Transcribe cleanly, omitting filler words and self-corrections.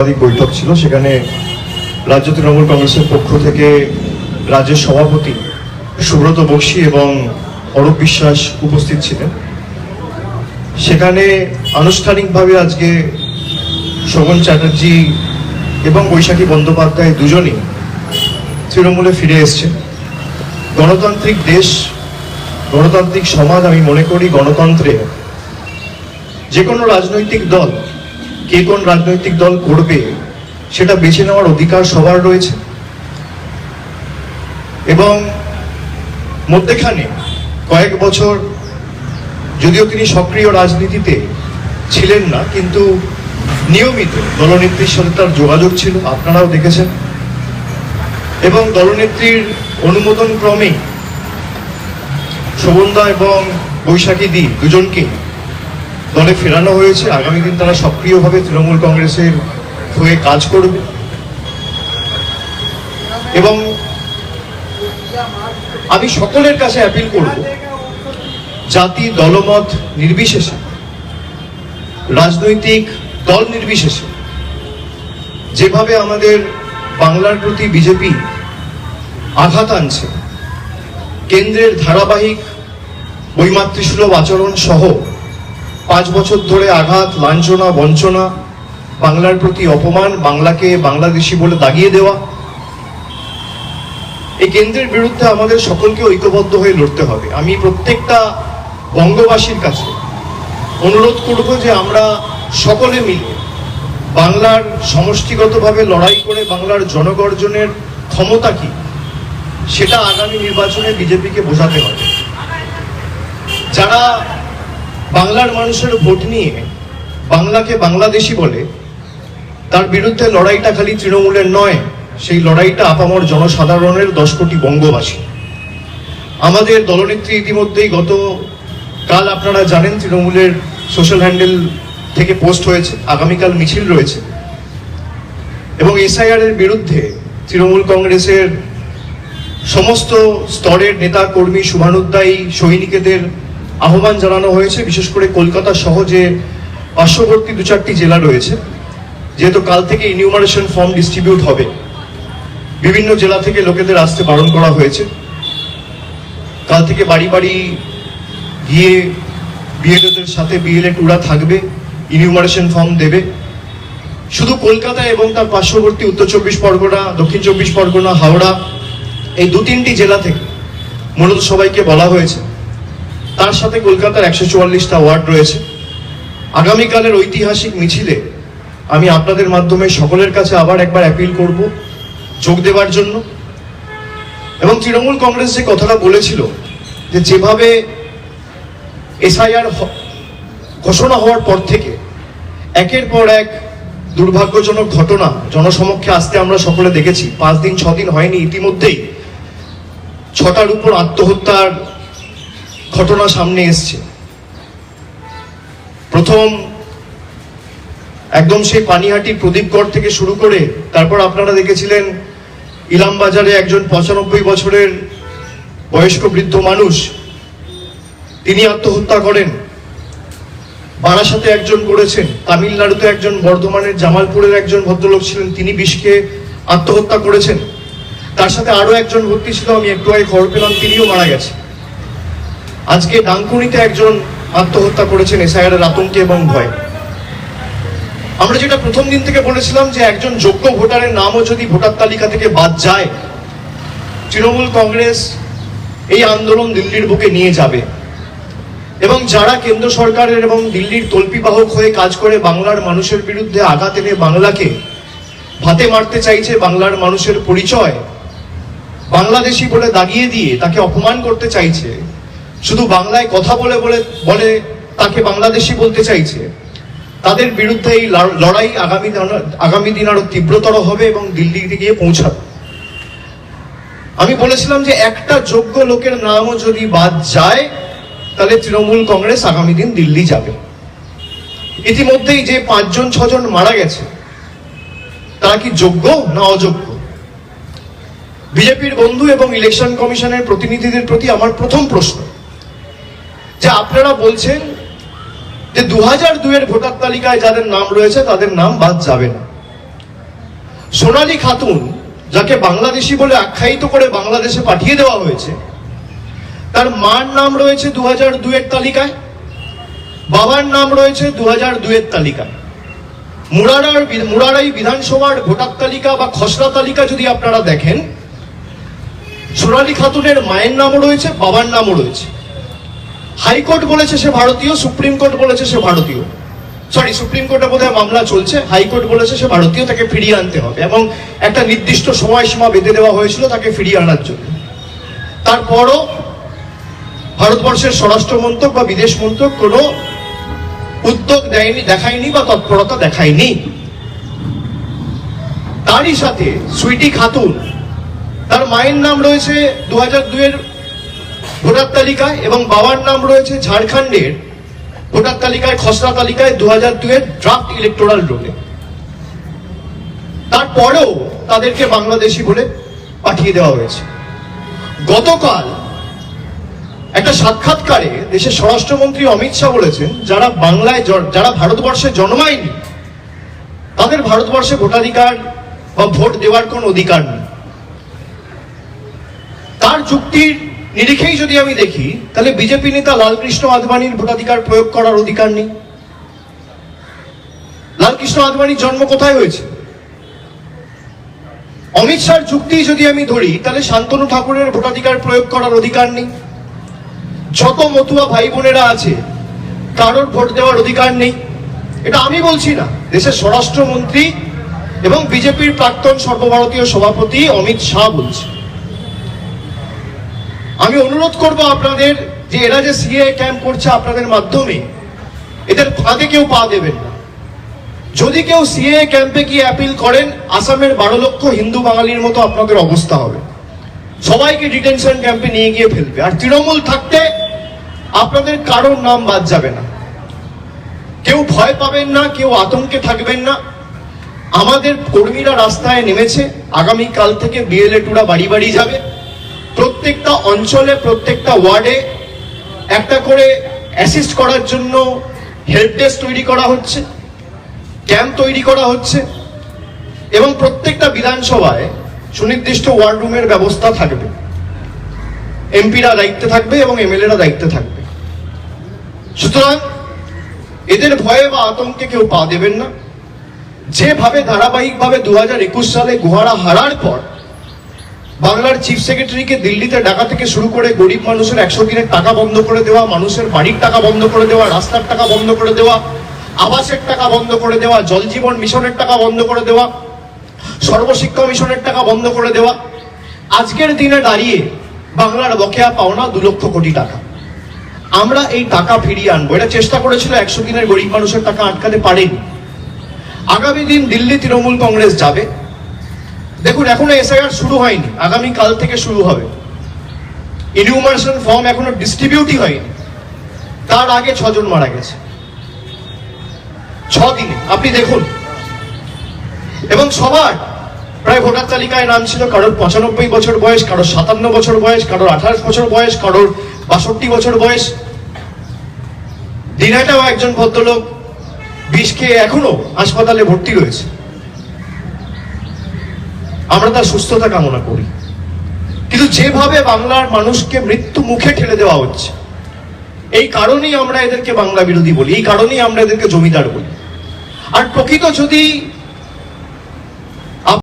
বৈঠক ছিল, সেখানে রাজ্য তৃণমূল কংগ্রেসের পক্ষ থেকে রাজ্যের সভাপতি সুব্রত বক্সী এবং অরূপ বিশ্বাস উপস্থিত ছিলেন। সেখানে আনুষ্ঠানিকভাবে আজকে শোভন চ্যাটার্জি এবং বৈশাখী বন্দ্যোপাধ্যায় দুজনই তৃণমূলে ফিরে এসছেন। গণতান্ত্রিক দেশ, গণতান্ত্রিক সমাজ, আমি মনে করি গণতন্ত্রে যে কোনো রাজনৈতিক দল কে কোন রাজনৈতিক দল করবে সেটা বেছে নেওয়ার অধিকার সবার রয়েছে। এবং মধ্যেখানে কয়েক বছর যদিও তিনি সক্রিয় রাজনীতিতে ছিলেন না, কিন্তু নিয়মিত দলনেত্রীর সাথে তার যোগাযোগ ছিল, আপনারাও দেখেছেন। এবং দলনেত্রীর অনুমোদন ক্রমেই শোভনদা এবং বৈশাখী দি দুজনকে দলে ফেরানো হয়েছে। আগামী দিন তারা সক্রিয়ভাবে তৃণমূল কংগ্রেসের হয়ে কাজ করবে এবং আমি সকলের কাছে অ্যাপিল করব, জাতি দলমত নির্বিশেষে, রাজনৈতিক দল নির্বিশেষে যেভাবে আমাদের বাংলার প্রতি বিজেপি আঘাত আনছে, কেন্দ্রের ধারাবাহিক বৈমাতৃসুলভ আচরণ সহ 5 বছর ধরে আঘাত, লাঞ্ছনা, বঞ্চনা, বাংলার প্রতি অপমান, বাংলাকে বাংলাদেশি বলে দাগিয়ে দেওয়া, এই কেন্দ্রের বিরুদ্ধে আমাদের সকলকে ঐক্যবদ্ধ হয়ে লড়তে হবে। আমি প্রত্যেকটা বঙ্গবাসীর কাছে অনুরোধ করব যে আমরা সকলে মিলে বাংলার সমষ্টিগতভাবে লড়াই করে বাংলার জনগর্জনের ক্ষমতা কি সেটা আগামী নির্বাচনে বিজেপিকে বোঝাতে হবে। যারা বাংলার মানুষের ভোট নিয়ে বাংলাকে বাংলাদেশি বলে, তার বিরুদ্ধে লড়াইটা খালি তৃণমূলের নয়, সেই লড়াইটা আপামর জনসাধারণের 10 কোটি বঙ্গবাসী। আমাদের দলনেত্রী ইতিমধ্যেই গতকাল আপনারা জানেন তৃণমূলের সোশ্যাল হ্যান্ডেল থেকে পোস্ট হয়েছে, আগামীকাল মিছিল রয়েছে এবং এসআইআর এর বিরুদ্ধে তৃণমূল কংগ্রেসের সমস্ত স্তরের নেতা কর্মী, শুভানুধ্যায়ী সৈনিকেদের আহ্বান জানানো হয়েছে। বিশেষ করে কলকাতা সহ যে পার্শ্ববর্তী 2-4টি জেলা রয়েছে, যেহেতু কাল থেকে ইনিউমারেশন ফর্ম ডিস্ট্রিবিউট হবে, বিভিন্ন জেলা থেকে লোকেদের আসতে বারণ করা হয়েছে। কাল থেকে বাড়ি বাড়ি গিয়ে বিএলওদের সাথে বিএলএ-টুরা থাকবে, ইনিউমারেশন ফর্ম দেবে। শুধু কলকাতা এবং তার পার্শ্ববর্তী উত্তর 24 পরগনা, দক্ষিণ 24 পরগনা, হাওড়া, এই 2-3টি জেলা থেকে মূলত সবাইকে বলা হয়েছে। তার সাথে কলকাতার 144টা ওয়ার্ড রয়েছে। আগামীকালের ঐতিহাসিক মিছিলে আমি আপনাদের মাধ্যমে সকলের কাছে আবার একবার অ্যাপিল করব যোগ দেওয়ার জন্য। এবং তৃণমূল কংগ্রেস যে কথাটা বলেছিল যে যেভাবে এসআইআর ঘোষণা হওয়ার পর থেকে একের পর এক দুর্ভাগ্যজনক ঘটনা জনসমক্ষে আসতে আমরা সকলে দেখেছি। 5 দিন 6 দিন হয়নি, ইতিমধ্যেই 6টার উপর আত্মহত্যার ঘটনা সামনে এসছে। প্রথম একদম সেই পানিহাটির প্রদীপগড় থেকে শুরু করে তারপর আপনারা দেখেছিলেন ইলামবাজারে একজন 95 বছরের বয়স্ক বৃদ্ধ মানুষ, তিনি আত্মহত্যা করেন। বারাসাতে একজন করেছেন, তামিলনাড়ুতে একজন, বর্ধমানের জামালপুরের একজন ভদ্রলোক ছিলেন, তিনি বিষকে আত্মহত্যা করেছেন। তার সাথে আরো একজন ভর্তি ছিল, আমি একটু আগে খবর পেলাম তিনিও মারা গেছে। আজকে ডানকুনিতে একজন আত্মহত্যা করেছেন এসআইআর এর আতঙ্কে এবং ভয়ে। আমরা যেটা প্রথম দিন থেকে বলেছিলাম যে একজন যোগ্য ভোটারের নামও যদি ভোটার তালিকা থেকে বাদ যায়, তৃণমূল কংগ্রেস এই আন্দোলন দিল্লির বুকে নিয়ে যাবে। এবং যারা কেন্দ্র সরকারের এবং দিল্লির তল্পিবাহক হয়ে কাজ করে বাংলার মানুষের বিরুদ্ধে আঘাত এনে বাংলাকে ভাতে মারতে চাইছে, বাংলার মানুষের পরিচয় বাংলাদেশি বলে দাগিয়ে দিয়ে তাকে অপমান করতে চাইছে, শুধু বাংলায় কথা বলে বলে তাকে বাংলাদেশি বলতে চাইছে, তাদের বিরুদ্ধে এই লড়াই আগামী দিন আরো তীব্রতর হবে এবং দিল্লিতে গিয়ে পৌঁছাবে। আমি বলেছিলাম যে একটা যোগ্য লোকের নামও যদি বাদ যায় তাহলে তৃণমূল কংগ্রেস আগামী দিন দিল্লি যাবে। ইতিমধ্যেই যে 5 জন 6 জন মারা গেছে, তারা কি যোগ্য না অযোগ্য? বিজেপির বন্ধু এবং ইলেকশন কমিশনের প্রতিনিধিদের প্রতি আমার প্রথম প্রশ্ন, যে আপনারা বলছেন যে 2002 এর ভোটার তালিকায় যাদের নাম রয়েছে তাদের নাম বাদ যাবে না, সোনালী খাতুন, যাকে বাংলাদেশি বলে আখ্যায়িত করে বাংলাদেশে পাঠিয়ে দেওয়া হয়েছে, তার মার নাম রয়েছে 2002-এর তালিকায়, বাবার নাম রয়েছে 2002-এর তালিকায়। মুরারাই বিধানসভার ভোটার তালিকা বা খসড়া তালিকা যদি আপনারা দেখেন, সোনালী খাতুনের মায়ের নামও রয়েছে, বাবার নামও রয়েছে। হাইকোর্ট বলেছে সে ভারতীয়, সুপ্রিম কোর্ট বলেছে সে ভারতীয়, সুপ্রিম কোর্টে বোধহয় মামলা চলছে, হাইকোর্ট বলেছে সে ভারতীয়, তাকে ফিরিয়ে আনতে হবে এবং একটা নির্দিষ্ট সময়সীমা বেঁধে দেওয়া হয়েছিল তাকে ফিরিয়ে আনার জন্য। তারপরও ভারতবর্ষের স্বরাষ্ট্র মন্ত্রক বা বিদেশ মন্ত্রক কোনো উদ্যোগ দেখায়নি বা তৎপরতা দেখায়নি। তারই সাথে সুইটি খাতুন, তার মায়ের নাম রয়েছে 2002-এর ভোটার তালিকায় এবং বাবার নাম রয়েছে ঝাড়খণ্ডের ভোটার তালিকায়, খসড়া তালিকায় 2002-এর ড্রাফট ইলেকটোরাল রোলে। তারপরেও তাদেরকে বাংলাদেশি বলে পাঠিয়ে দেওয়া হয়েছে। গতকাল একটা সাক্ষাৎকারে দেশের স্বরাষ্ট্রমন্ত্রী অমিত শাহ বলেছেন, যারা ভারতবর্ষে জন্মায়নি তাদের ভারতবর্ষে ভোটাধিকার বা ভোট দেওয়ার কোন অধিকার নেই। তার যুক্তির নিরিখেই যদি আমি দেখি, তাহলে বিজেপি নেতা লালকৃষ্ণ আদবানির ভোটাধিকার প্রয়োগ করার অধিকার নেই। লালকৃষ্ণ আদবানির জন্ম কোথায় হয়েছে? অমিত শাহর যুক্তি যদি আমি ধরি, তাহলে শান্তনু ঠাকুরের ভোটাধিকার প্রয়োগ করার অধিকার নেই। যত মতুয়া ভাই বোনেরা আছে কারোর ভোট দেওয়ার অধিকার নেই। এটা আমি বলছি না, দেশের স্বরাষ্ট্রমন্ত্রী এবং বিজেপির প্রাক্তন সর্বভারতীয় সভাপতি অমিত শাহ বলছে। আমি অনুরোধ করব আপনাদের যে এরা যে সিএএ ক্যাম্প করছে আপনাদের মাধ্যমে, এদের ফাঁদে কেউ পা দেবেন না। যদি কেউ সিএএ ক্যাম্পে গিয়ে অ্যাপিল করেন, আসামের 12 লক্ষ হিন্দু বাঙালির মতো আপনাদের অবস্থা হবে। সবাইকে ডিটেনশন ক্যাম্পে নিয়ে গিয়ে ফেলবে। আর তৃণমূল থাকতে আপনাদের কারোর নাম বাদ যাবে না। কেউ ভয় পাবেন না, কেউ আতঙ্কে থাকবেন না। আমাদের কর্মীরা রাস্তায় নেমেছে, আগামীকাল থেকে বিএলএ-2রা বাড়ি বাড়ি যাবে। প্রত্যেকটা অঞ্চলে, প্রত্যেকটা ওয়ার্ডে একটা করে অ্যাসিস্ট করার জন্য হেল্প ডেস্ক তৈরি করা হচ্ছে, ক্যাম্প তৈরি করা হচ্ছে এবং প্রত্যেকটা বিধানসভায় সুনির্দিষ্ট ওয়ার্ড রুমের ব্যবস্থা থাকবে। এমপিরা দায়িত্বে থাকবে এবং এমএলএরা দায়িত্বে থাকবে। সুতরাং এদের ভয়ে বা আতঙ্কে কেউ পা দেবেন না। যেভাবে ধারাবাহিকভাবে 2021 সালে গোহারা হারার পর বাংলার চিফ সেক্রেটারিকে দিল্লিতে ডাকা থেকে শুরু করে গরিব মানুষের 100 দিনের টাকা বন্ধ করে দেওয়া, মানুষের বাড়ির টাকা বন্ধ করে দেওয়া, রাস্তার টাকা বন্ধ করে দেওয়া, আবাসের টাকা বন্ধ করে দেওয়া, জল জীবন মিশনের টাকা বন্ধ করে দেওয়া, সর্বশিক্ষা মিশনের টাকা বন্ধ করে দেওয়া, আজকের দিনে দাঁড়িয়ে বাংলার বকেয়া পাওনা 2 লক্ষ কোটি টাকা। আমরা এই টাকা ফিরিয়ে আনবো। এটা চেষ্টা করেছিল 100 দিনের গরিব মানুষের টাকা আটকাতে পারেনি। আগামী দিন দিল্লি তৃণমূল কংগ্রেস যাবে। দেখুন, এখনো এসআইআর শুরু হয়নি, আগামী কাল থেকে শুরু হবে। ইনিউমারেশন ফর্ম এখনো ডিস্ট্রিবিউটই হয়নি। তার আগে 6 জন মারা গেছে 6 দিনে, আপনি দেখুন। এবং সবার প্রায় ভোটার তালিকায় নাম ছিল কারোর 95 বছর বয়স, কারোর 57 বছর বয়স, কারোর 28 বছর বয়স, কারোর 62 বছর বয়স। দিনাটাও একজন ভদ্রলোক বিষ খেয়ে এখনো হাসপাতালে ভর্তি রয়েছে। আমরা তার সুস্থতা কামনা করি। কিন্তু যেভাবে বাংলার মানুষকে মৃত্যু মুখে ঠেলে দেওয়া হচ্ছে, এই কারণেই আমরা এদেরকে বাংলা বিরোধী বলি, এই কারণেই আমরা এদেরকে জমিদার বলি। আর প্রকৃত যদি